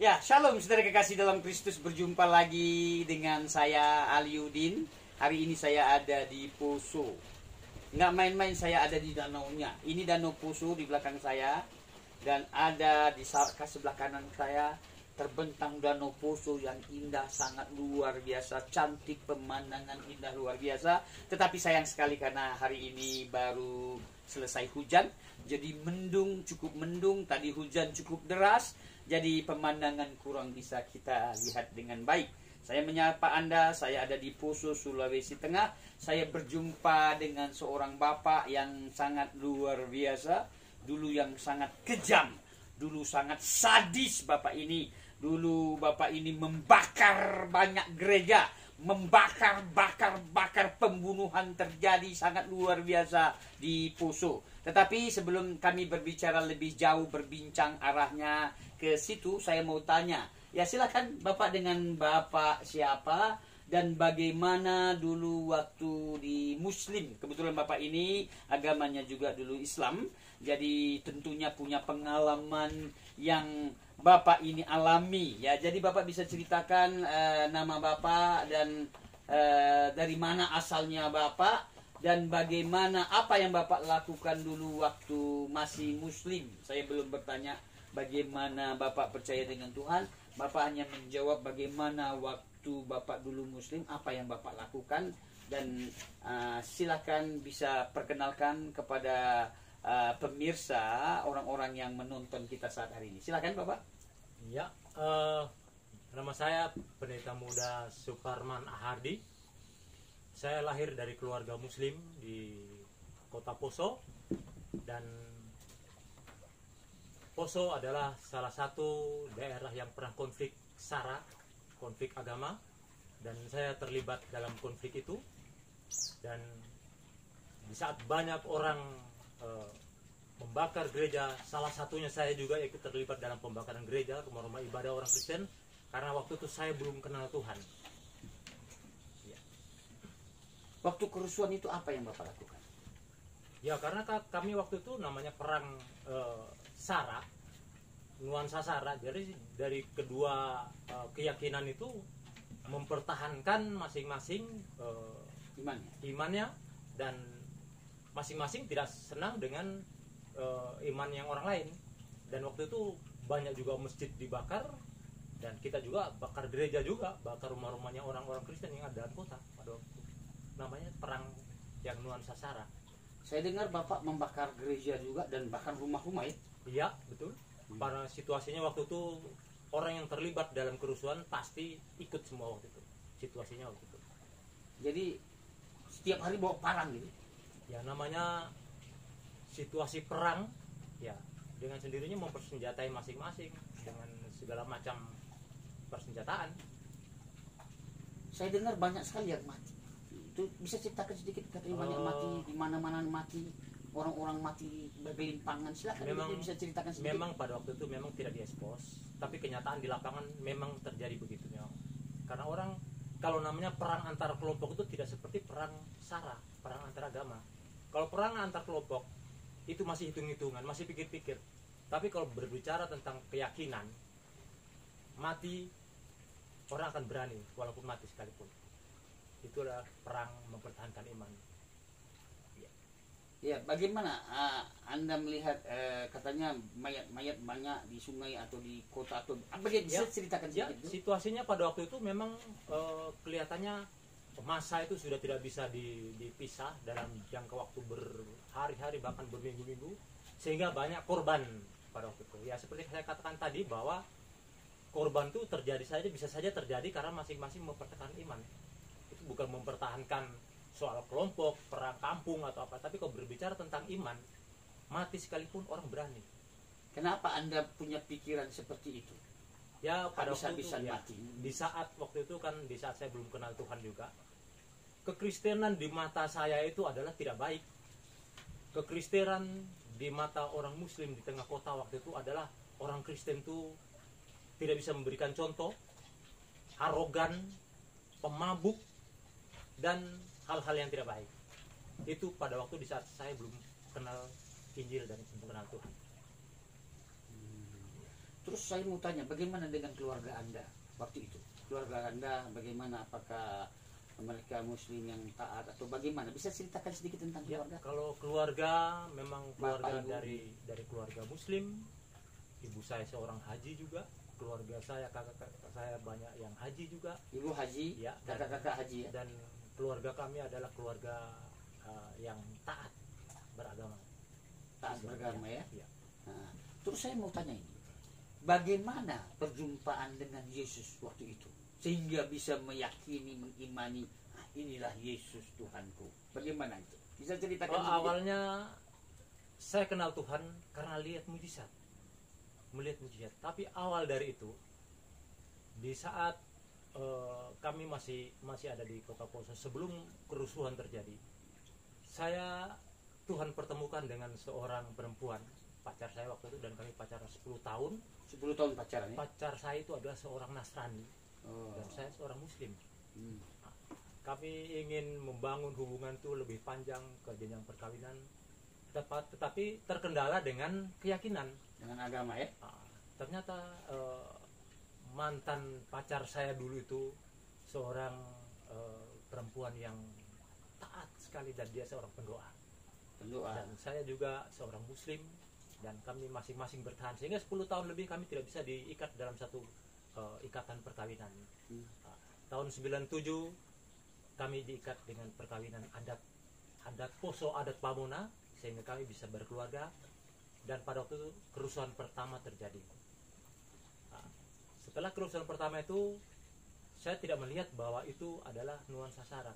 Ya, shalom saudara kekasih dalam Kristus, berjumpa lagi dengan saya Aliudin. Hari ini saya ada di Poso. Nggak main-main, saya ada di danaunya. Ini danau Poso di belakang saya. Dan ada di sebelah kanan saya terbentang danau Poso yang indah, sangat luar biasa. Cantik, pemandangan indah luar biasa. Tetapi sayang sekali karena hari ini baru selesai hujan. Jadi mendung, cukup mendung. Tadi hujan cukup deras. Jadi pemandangan kurang bisa kita lihat dengan baik. Saya menyapa Anda, saya ada di Poso, Sulawesi Tengah. Saya berjumpa dengan seorang bapak yang sangat luar biasa. Dulu yang sangat kejam, dulu sangat sadis bapak ini. Dulu bapak ini membakar banyak gereja, membakar pembunuhan terjadi sangat luar biasa di Poso. Tetapi sebelum kami berbicara lebih jauh, berbincang arahnya ke situ, saya mau tanya. Ya silakan Bapak, dengan Bapak siapa dan bagaimana dulu waktu di Muslim. Kebetulan Bapak ini agamanya juga dulu Islam. Jadi tentunya punya pengalaman yang Bapak ini alami. Ya, jadi Bapak bisa ceritakan nama Bapak dan dari mana asalnya Bapak. Dan bagaimana, apa yang Bapak lakukan dulu waktu masih Muslim. Saya belum bertanya bagaimana Bapak percaya dengan Tuhan. Bapak hanya menjawab bagaimana waktu Bapak dulu Muslim, apa yang Bapak lakukan. Dan silakan bisa perkenalkan kepada pemirsa, orang-orang yang menonton kita saat hari ini. Silakan Bapak. Ya, nama saya Pendeta Muda Suparman Ahardi. Saya lahir dari keluarga Muslim di kota Poso, dan Poso adalah salah satu daerah yang pernah konflik SARA, konflik agama, dan saya terlibat dalam konflik itu. Dan di saat banyak orang membakar gereja, salah satunya saya juga ikut terlibat dalam pembakaran gereja, rumah-rumah ibadah orang Kristen, karena waktu itu saya belum kenal Tuhan. Waktu kerusuhan itu apa yang Bapak lakukan? Ya, karena kami waktu itu namanya perang SARA, nuansa SARA. Jadi dari kedua keyakinan itu mempertahankan masing-masing imannya, dan masing-masing tidak senang dengan iman yang orang lain. Dan waktu itu banyak juga masjid dibakar, dan kita juga bakar gereja juga, bakar rumah-rumahnya orang-orang Kristen yang ada di kota pada waktu itu. Namanya perang yang nuansa SARA. Saya dengar Bapak membakar gereja juga dan bahkan rumah-rumah ya? Iya, betul. Karena situasinya waktu itu orang yang terlibat dalam kerusuhan pasti ikut semua waktu itu. Situasinya waktu itu. Jadi setiap hari bawa parang gitu? Ya, namanya situasi perang, ya dengan sendirinya mempersenjatai masing-masing dengan segala macam persenjataan. Saya dengar banyak sekali yang mati. Itu bisa ceritakan sedikit, katanya banyak mati, di mana-mana mati, orang-orang mati bergelimpangan. Silakan bisa ceritakan sedikit. Memang pada waktu itu memang tidak diekspos, tapi kenyataan di lapangan memang terjadi begitu memang. Karena orang, kalau namanya perang antar kelompok itu tidak seperti perang SARA, perang antar agama. Kalau perang antar kelompok itu masih hitung-hitungan, masih pikir-pikir. Tapi kalau berbicara tentang keyakinan, mati, orang akan berani walaupun mati sekalipun. Itu adalah perang mempertahankan iman. Ya, bagaimana Anda melihat katanya mayat-mayat banyak di sungai atau di kota, atau apa dia bisa ceritakan sedikit? Ya, situasinya pada waktu itu memang kelihatannya masa itu sudah tidak bisa dipisah dalam jangka waktu berhari-hari bahkan berminggu-minggu, sehingga banyak korban pada waktu itu. Ya, seperti saya katakan tadi bahwa korban itu bisa saja terjadi karena masing-masing mempertahankan iman. Bukan mempertahankan soal kelompok, perang kampung atau apa, tapi kalau berbicara tentang iman, mati sekalipun orang berani. Kenapa Anda punya pikiran seperti itu? Ya, pada waktu itu, mati. Di saat waktu itu kan, di saat saya belum kenal Tuhan juga, kekristenan di mata saya itu adalah tidak baik. Kekristenan di mata orang Muslim di tengah kota waktu itu adalah orang Kristen itu tidak bisa memberikan contoh, arogan, pemabuk, dan hal-hal yang tidak baik. Itu pada waktu di saat saya belum kenal Injil dan mengenal Tuhan. Terus saya mau tanya, bagaimana dengan keluarga Anda waktu itu? Keluarga Anda bagaimana? Apakah mereka Muslim yang taat atau bagaimana? Bisa ceritakan sedikit tentang Ya, keluarga? kalau keluarga memang keluarga Bapak, Ibu. dari keluarga Muslim. Ibu saya seorang haji juga. Keluarga saya, kakak-kakak saya banyak yang haji juga. Ibu haji, Ya, kakak-kakak haji ya. Dan keluarga kami adalah keluarga yang taat beragama. Taat Islam, beragama ya. Ya. Nah, terus saya mau tanya ini, bagaimana perjumpaan dengan Yesus waktu itu sehingga bisa meyakini, mengimani, "Ah, inilah Yesus Tuhanku." Bagaimana itu? Bisa ceritakan Oh, sedikit? awalnya saya kenal Tuhan karena melihat mujizat. Tapi awal dari itu, di saat kami masih ada di Kota Poso sebelum kerusuhan terjadi, Tuhan pertemukan dengan seorang perempuan, pacar saya waktu itu, dan kami pacaran 10 tahun. 10 tahun pacaran ya. Pacar saya itu adalah seorang Nasrani Oh. dan saya seorang Muslim. Hmm. Kami ingin membangun hubungan itu lebih panjang ke jenjang perkawinan, tetapi terkendala dengan keyakinan. Dengan agama ya. Ternyata mantan pacar saya dulu itu seorang perempuan yang taat sekali, dan dia seorang pendoa. Dan saya juga seorang Muslim, dan kami masing-masing bertahan sehingga 10 tahun lebih kami tidak bisa diikat dalam satu ikatan perkawinan. Tahun 97 kami diikat dengan perkawinan adat Poso, adat Pamona, sehingga kami bisa berkeluarga. Dan pada waktu itu kerusuhan pertama terjadi. Setelah kerusuhan pertama itu, saya tidak melihat bahwa itu adalah nuansa SARA.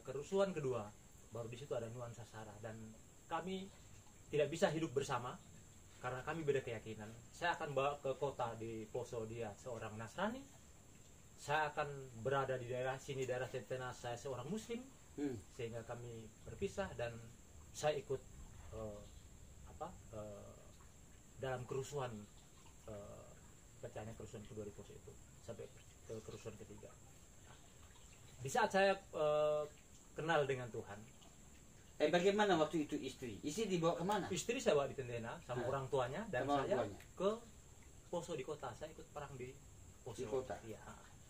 Kerusuhan kedua, baru di situ ada nuansa SARA, dan kami tidak bisa hidup bersama karena kami beda keyakinan. Saya akan bawa ke kota di Poso, dia seorang Nasrani. Saya akan berada di daerah sini, daerah Centena, saya seorang Muslim. Sehingga kami berpisah, dan saya ikut dalam kerusuhan, pecahnya kerusuhan kedua di Poso itu sampai ke kerusuhan ketiga. Di saat saya kenal dengan Tuhan, Bagaimana waktu itu istri? Istri dibawa kemana? istri saya bawa di Tentena sama orang tuanya, dan Sama orang saya tuanya. ke Poso di kota. Saya ikut perang di Poso. Di kota? Iya.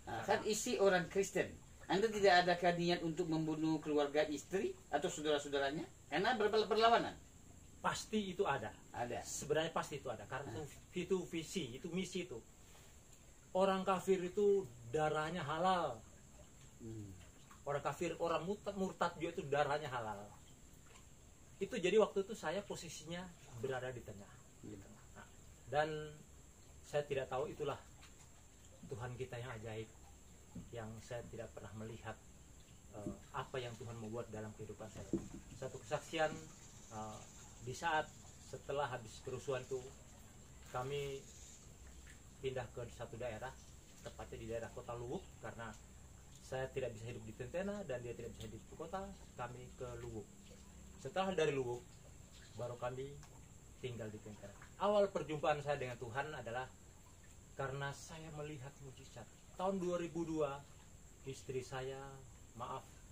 Nah, kan istri orang Kristen. Anda tidak ada niat untuk membunuh keluarga istri atau saudara-saudaranya? Karena berlawanan. Pasti itu ada. Ada. Sebenarnya pasti itu ada, karena itu visi, itu misi itu. Orang kafir itu darahnya halal. Orang kafir, orang murtad juga itu darahnya halal. Itu jadi waktu itu saya posisinya berada di tengah. Nah, dan saya tidak tahu, itulah Tuhan kita yang ajaib, yang saya tidak pernah melihat apa yang Tuhan mau buat dalam kehidupan saya. Satu kesaksian, di saat setelah habis kerusuhan itu, kami pindah ke satu daerah, tepatnya di daerah Kota Luwuk, karena saya tidak bisa hidup di Tentena dan dia tidak bisa hidup di kota. Kami ke Luwuk. Setelah dari Luwuk, baru kami tinggal di Tentena. Awal perjumpaan saya dengan Tuhan adalah karena saya melihat mujizat. Tahun 2002, istri saya,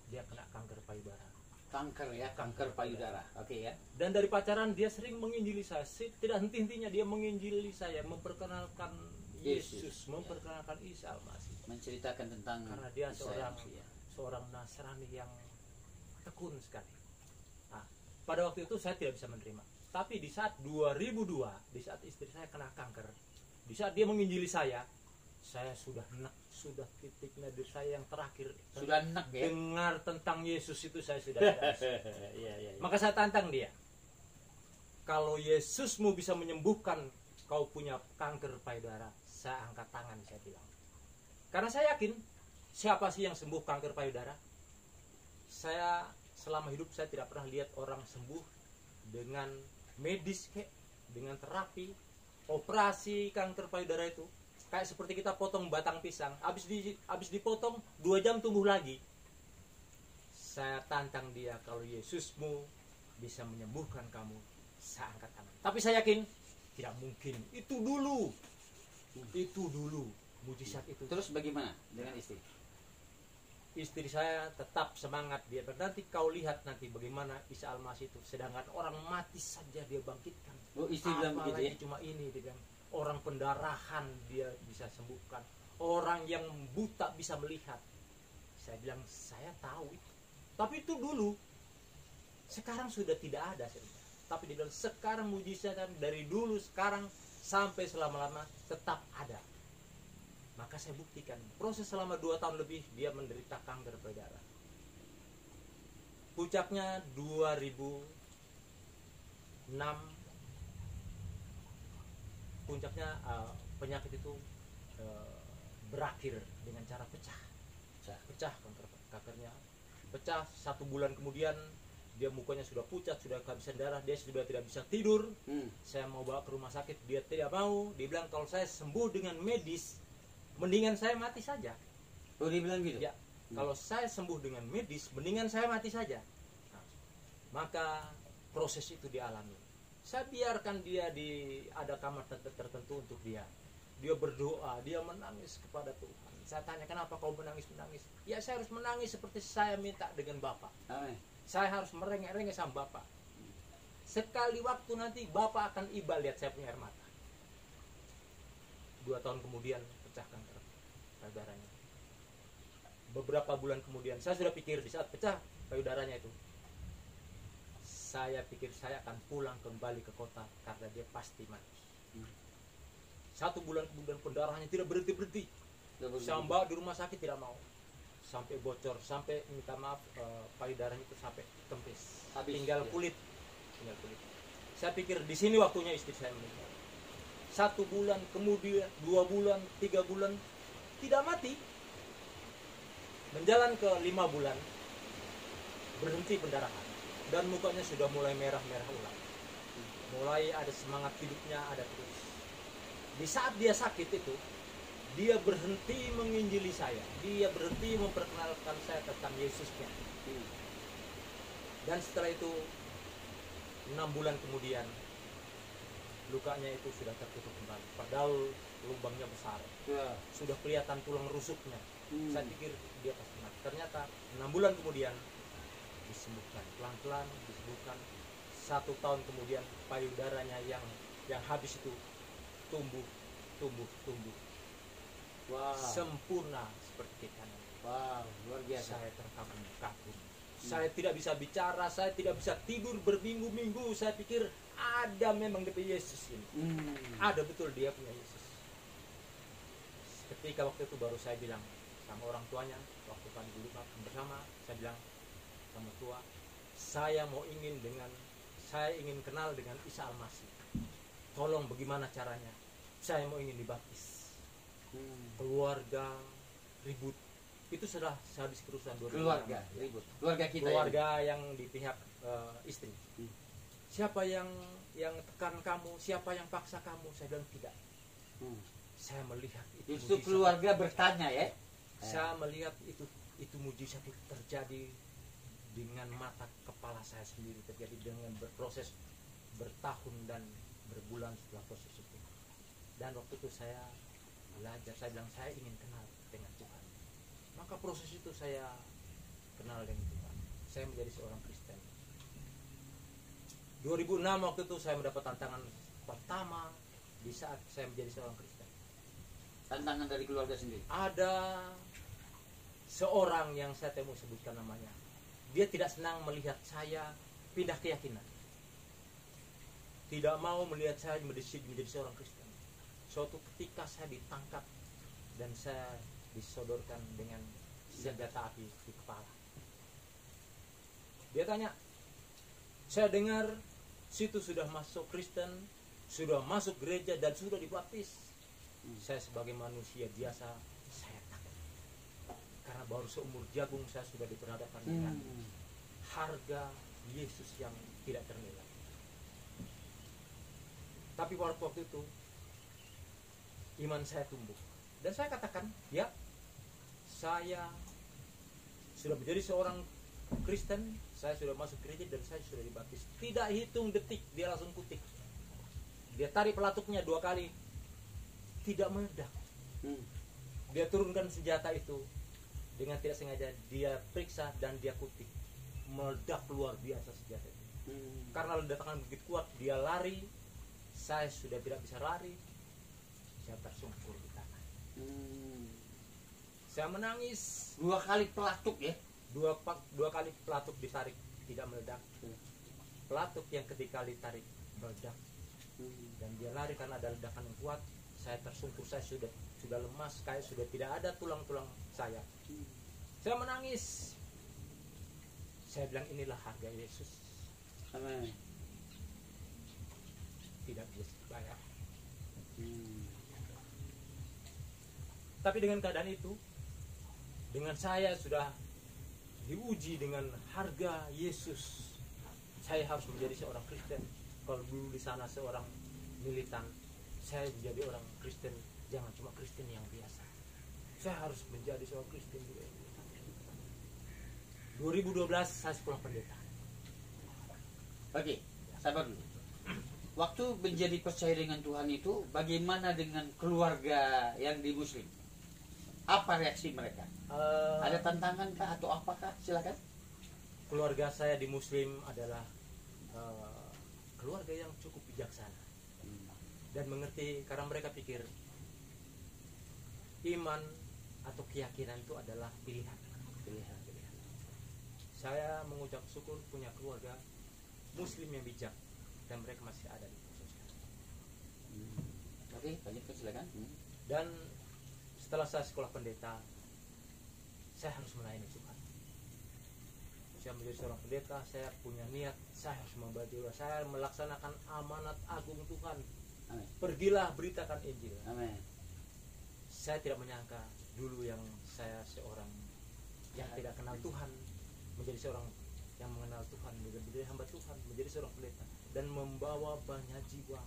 dia kena kanker payudara. Kanker ya, kanker payudara. Oke ya. Dan dari pacaran dia sering menginjili saya. Tidak henti-hentinya dia menginjili saya, memperkenalkan Yesus, memperkenalkan Isa Al-Masih. Menceritakan tentang Karena dia Isa, seorang Nasrani yang tekun sekali. Nah, pada waktu itu saya tidak bisa menerima. Tapi di saat 2002, di saat istri saya kena kanker, di saat dia menginjili saya sudah enak, sudah titik nadir saya yang terakhir. Sudah enak ya. Dengar tentang Yesus itu saya sudah jelas. Maka saya tantang dia. Kalau Yesusmu bisa menyembuhkan kau punya kanker payudara, saya angkat tangan, saya bilang. Karena saya yakin, siapa sih yang sembuh kanker payudara? Saya selama hidup saya tidak pernah lihat orang sembuh dengan medis, dengan terapi, operasi kanker payudara itu. Kayak seperti kita potong batang pisang, habis dipotong 2 jam tumbuh lagi. Saya tantang dia, kalau Yesusmu bisa menyembuhkan kamu, saya angkat tangan. Tapi saya yakin tidak mungkin. Itu dulu mujizat itu. Terus bagaimana dengan istri? Istri saya tetap semangat. Dia nanti kau lihat nanti bagaimana Isa Al-Masih itu, sedangkan orang mati saja dia bangkitkan. Oh, istri bilang begitu ya. Cuma ini dia bilang, orang pendarahan dia bisa sembuhkan, orang yang buta bisa melihat. Saya bilang saya tahu itu, tapi itu dulu, sekarang sudah tidak ada. Tapi dia bilang sekarang mujizat dari dulu sekarang sampai selama-lama tetap ada. Maka saya buktikan, proses selama 2 tahun lebih dia menderita kanker payudara. Puncaknya 2006, puncaknya penyakit itu berakhir dengan cara pecah kankernya pecah. 1 bulan kemudian dia mukanya sudah pucat, sudah kehabisan darah, dia sudah tidak bisa tidur. Saya mau bawa ke rumah sakit, dia tidak mau. Dia bilang kalau saya sembuh dengan medis mendingan saya mati saja. Oh, dia bilang gitu ya. Kalau saya sembuh dengan medis mendingan saya mati saja. Nah, maka proses itu dialami. Saya biarkan dia ada kamar tertentu untuk dia berdoa, dia menangis kepada Tuhan. Saya tanya, kenapa kau menangis? Ya, saya harus menangis seperti saya minta dengan Bapak. Amin. Saya harus merengek-rengek sama Bapak. Sekali waktu nanti Bapak akan iba lihat saya punya air mata. 2 tahun kemudian pecah kanker payudaranya. Beberapa bulan kemudian, saya sudah pikir di saat pecah payudaranya itu, saya pikir saya akan pulang kembali ke kota karena dia pasti mati. 1 bulan kemudian pendarahannya tidak berhenti. Saya bawa di rumah sakit tidak mau, sampai bocor, sampai minta maaf, payudaranya itu sampai kempis, tinggal kulit. Saya pikir di sini waktunya istri saya meninggal. 1 bulan kemudian, 2 bulan, 3 bulan tidak mati. Menjalan ke 5 bulan berhenti pendarahan dan mukanya sudah mulai merah-merah ulang. Mulai ada semangat hidupnya, ada terus. Di saat dia sakit itu, dia berhenti menginjili saya, dia berhenti memperkenalkan saya tentang Yesusnya. Dan setelah itu 6 bulan kemudian lukanya itu sudah tertutup kembali, padahal lubangnya besar, sudah kelihatan tulang rusuknya. Saya pikir dia pasti mati. Ternyata 6 bulan kemudian disembuhkan, pelan-pelan disembuhkan. 1 tahun kemudian payudaranya yang habis itu tumbuh. Wow. Sempurna seperti kanan. Wow, luar biasa. Saya terkagum-kagum. Saya tidak bisa bicara, saya tidak bisa tidur berminggu-minggu. Saya pikir ada memang DP Yesus ini. Ada betul dia punya Yesus. Ketika waktu itu baru saya bilang sama orang tuanya, waktu kami duduk bersama, saya bilang sama tua, saya ingin kenal dengan Isa Al-Masih. Tolong bagaimana caranya? Saya mau ingin dibaptis. Keluarga ribut. Itu sudah sehabis kerusuhan 2006. Keluarga ribut. Keluarga kita. Keluarga yang di pihak istri. Siapa yang tekan kamu? Siapa yang paksa kamu? Saya bilang tidak. Saya melihat itu. Justru keluarga bertanya ya. Saya melihat itu mujizat itu terjadi dengan mata kepala saya sendiri, terjadi dengan berproses bertahun dan berbulan setelah proses itu. Dan waktu itu saya belajar, saya bilang saya ingin kenal dengan Tuhan. Maka proses itu saya kenal dengan Tuhan. Saya menjadi seorang Kristen. 2006 waktu itu saya mendapat tantangan pertama di saat saya menjadi seorang Kristen. Tantangan dari keluarga sendiri. Ada seorang yang saya temui, sebutkan namanya. Dia tidak senang melihat saya pindah keyakinan. Tidak mau melihat saya menjadi seorang Kristen. Suatu ketika saya ditangkap dan saya disodorkan dengan senjata api di kepala. Dia tanya, saya dengar situ sudah masuk Kristen, sudah masuk gereja dan sudah dibaptis. Saya sebagai manusia biasa, saya takut. Karena baru seumur jagung saya sudah diperhadapkan dengan harga Yesus yang tidak ternilai. Tapi waktu itu iman saya tumbuh dan saya katakan, ya, saya sudah menjadi seorang Kristen, saya sudah masuk gereja dan saya sudah dibaptis. Tidak hitung detik dia langsung kutik. Dia tarik pelatuknya 2 kali, tidak meledak. Dia turunkan senjata itu dengan tidak sengaja, dia periksa dan dia kutik, meledak luar biasa senjata itu. Karena ledakan begitu kuat, dia lari. Saya sudah tidak bisa lari. saya tersungkur di tanah. Hmm. Saya menangis. 2 kali pelatuk ya. Dua kali pelatuk ditarik tidak meledak. Pelatuk yang ketiga kali tarik meledak. Dan dia lari karena ada ledakan yang kuat. Saya tersungkur, saya sudah lemas, kayak sudah tidak ada tulang-tulang saya. Saya menangis. Saya bilang inilah harga Yesus. Amin. Tidak bisa dibayar. Tapi dengan keadaan itu, dengan saya sudah diuji dengan harga Yesus, saya harus menjadi seorang Kristen. Kalau dulu di sana seorang militan, saya menjadi orang Kristen, jangan cuma Kristen yang biasa. Saya harus menjadi seorang Kristen juga. 2012 saya sekolah pendeta. Oke, sabar dulu. Waktu menjadi percaya dengan Tuhan itu, bagaimana dengan keluarga yang di Muslim? Apa reaksi mereka? Ada tantangan kah atau apakah? Silakan. Keluarga saya di Muslim adalah keluarga yang cukup bijaksana dan mengerti, karena mereka pikir iman atau keyakinan itu adalah pilihan. Saya mengucap syukur punya keluarga Muslim yang bijak dan mereka masih ada di proses. Oke, lanjutkan silakan. Dan setelah saya sekolah pendeta, saya harus melayani Tuhan. Saya menjadi seorang pendeta, saya punya niat, saya harus membaca, saya melaksanakan amanat agung Tuhan. Amin. Pergilah beritakan Injil. Amin. Saya tidak menyangka dulu yang saya seorang yang tidak kenal Tuhan menjadi seorang yang mengenal Tuhan, menjadi hamba Tuhan, menjadi seorang pendeta dan membawa banyak jiwa.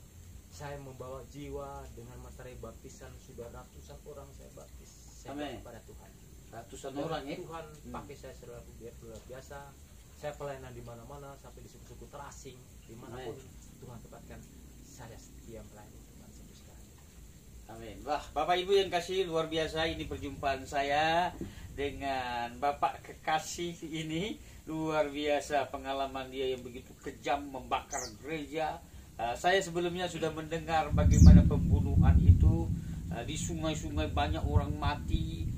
Saya membawa jiwa dengan materai baptisan, sudah ratusan orang saya baptis. Saya kepada Tuhan. Ratusan Dan orang ya. Tuhan pakai saya selalu luar biasa. Saya pelayanan di mana-mana sampai di suku-suku terasing dimanapun Tuhan tempatkan. Saya setia melayani Tuhan sampai sekarang. Amin. Wah, Bapak Ibu yang kasih, luar biasa ini perjumpaan saya dengan Bapak kekasih ini. Luar biasa pengalaman dia yang begitu kejam membakar gereja. Saya sebelumnya sudah mendengar bagaimana pembunuhan itu. Di sungai-sungai banyak orang mati,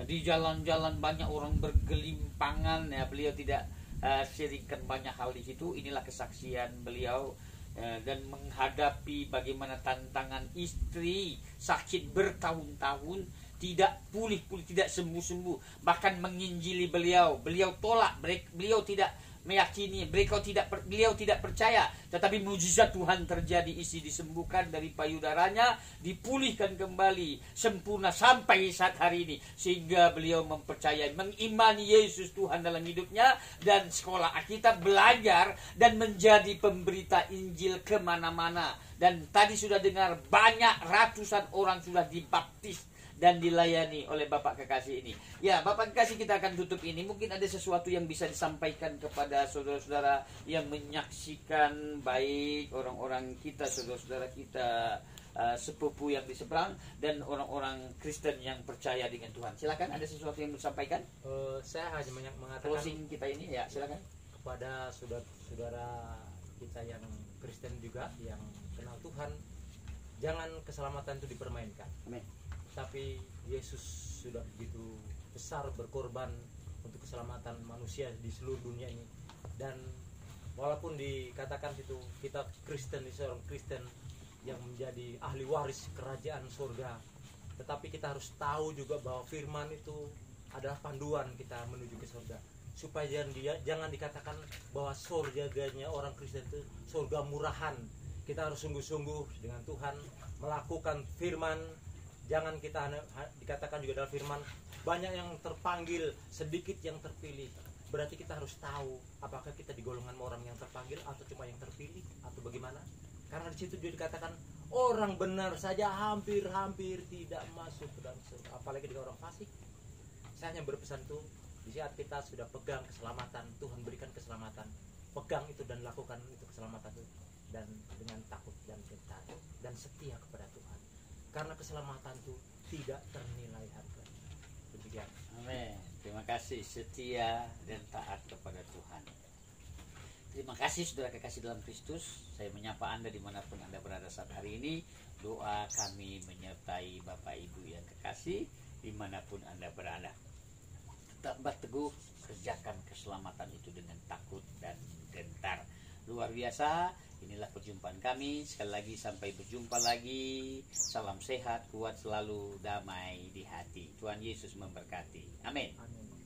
di jalan-jalan banyak orang bergelimpangan. Ya, beliau tidak sharingkan banyak hal di situ. Inilah kesaksian beliau dan menghadapi bagaimana tantangan istri sakit bertahun-tahun, tidak pulih-pulih, tidak sembuh-sembuh, bahkan menginjili beliau tolak, beliau tidak meyakini, beliau tidak percaya, tetapi mujizat Tuhan terjadi, istri disembuhkan dari payudaranya, dipulihkan kembali sempurna sampai saat hari ini, sehingga beliau mempercayai, mengimani Yesus Tuhan dalam hidupnya, dan sekolah Alkitab, belajar dan menjadi pemberita Injil kemana-mana. Dan tadi sudah dengar banyak ratusan orang sudah dibaptis dan dilayani oleh Bapak kekasih ini. Ya, Bapak kekasih, kita akan tutup ini. Mungkin ada sesuatu yang bisa disampaikan kepada saudara-saudara yang menyaksikan, baik orang-orang kita, saudara-saudara kita, sepupu yang di seberang, dan orang-orang Kristen yang percaya dengan Tuhan. Silakan, ada sesuatu yang disampaikan? Saya hanya mengatakan closing kita ini, ya silakan. Kepada saudara-saudara kita yang Kristen juga, yang kenal Tuhan, jangan keselamatan itu dipermainkan. Amin. Tapi Yesus sudah begitu besar berkorban untuk keselamatan manusia di seluruh dunia ini. Dan walaupun dikatakan itu kita Kristen, seorang Kristen yang menjadi ahli waris kerajaan surga, tetapi kita harus tahu juga bahwa firman itu adalah panduan kita menuju ke surga. Supaya jangan dikatakan bahwa surganya orang Kristen itu surga murahan. Kita harus sungguh-sungguh dengan Tuhan melakukan firman. Jangan kita dikatakan juga dalam firman banyak yang terpanggil, sedikit yang terpilih. Berarti kita harus tahu apakah kita di golongan orang yang terpanggil atau cuma yang terpilih atau bagaimana. Karena di situ juga dikatakan orang benar saja hampir-hampir tidak masuk ke dalam surga, apalagi dengan orang fasik. Saya hanya berpesan tuh, di saat kita sudah pegang keselamatan, Tuhan berikan keselamatan, pegang itu dan lakukan itu keselamatan itu, dan dengan takut dan gentar dan setia kepada Tuhan. Karena keselamatan itu tidak ternilai harga. Demikian. Amin. Terima kasih, setia dan taat kepada Tuhan. Terima kasih saudara kekasih dalam Kristus. Saya menyapa Anda dimanapun Anda berada saat hari ini. Doa kami menyertai Bapak Ibu yang kekasih dimanapun Anda berada. Tetap teguh, kerjakan keselamatan itu dengan takut dan gentar. Luar biasa, inilah perjumpaan kami. Sekali lagi sampai berjumpa lagi. Salam sehat, kuat selalu, damai di hati. Tuhan Yesus memberkati. Amin. Amin.